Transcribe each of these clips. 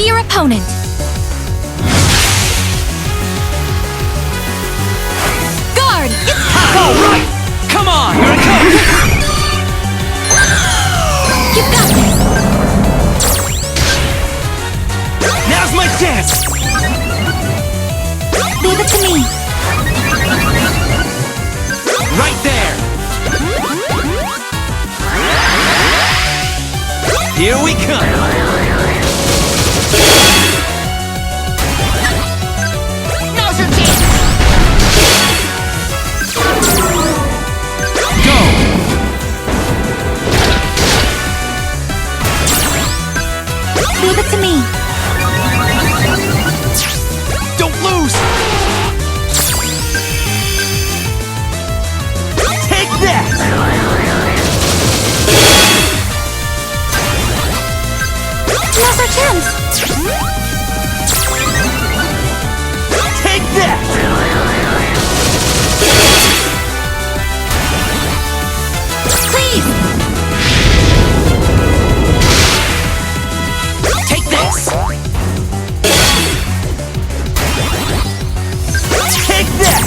be your opponent. Guard! All right! Come on! Here it comes! You've got this! Now's my chance! Leave it to me. Right there! Here we come! Now's your chance! Go! Leave it to me. Don't lose! Take that! Now's our chance! Take that! Please! Take this! Take that!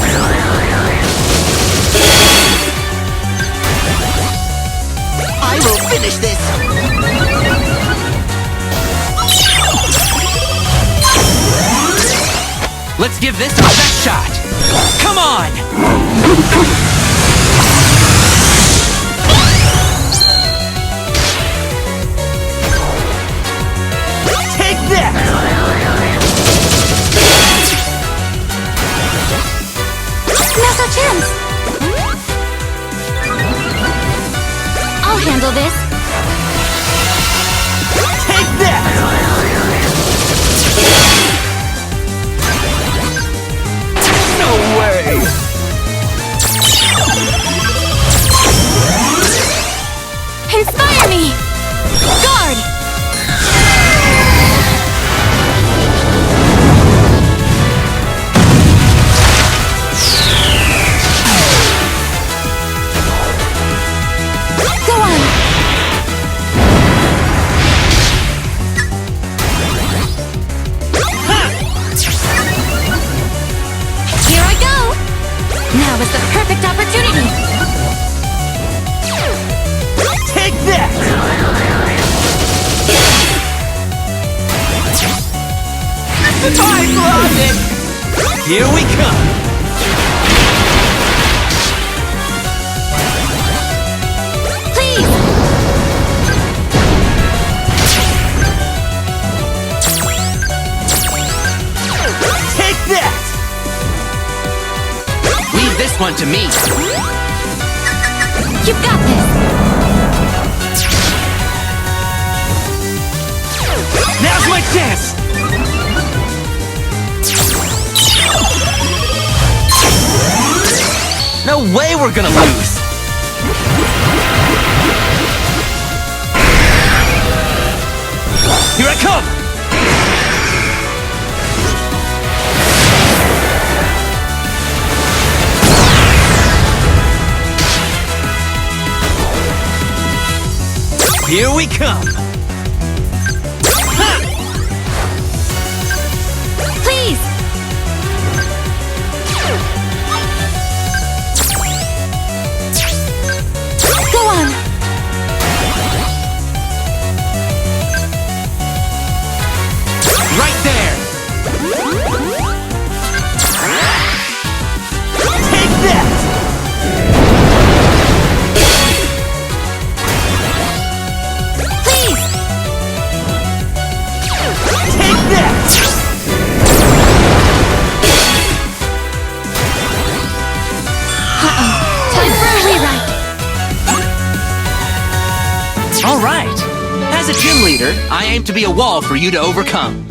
I will finish this! Let's give this our best shot! Come on! Take that! Now's our chance! I'll handle this. Take that! No way! Inspire me! Guard! Go on! Here I go! Now is the perfect opportunity! Take that! I love it! Here we come! Please! Take that! Leave this one to me! You've got this! Now's my chance! No way we're gonna lose! Here I come! Here we come! Ha! Please! Go on! Right there! Take that! Please! Take that! Time for a rewrite! All right! As a gym leader, I aim to be a wall for you to overcome.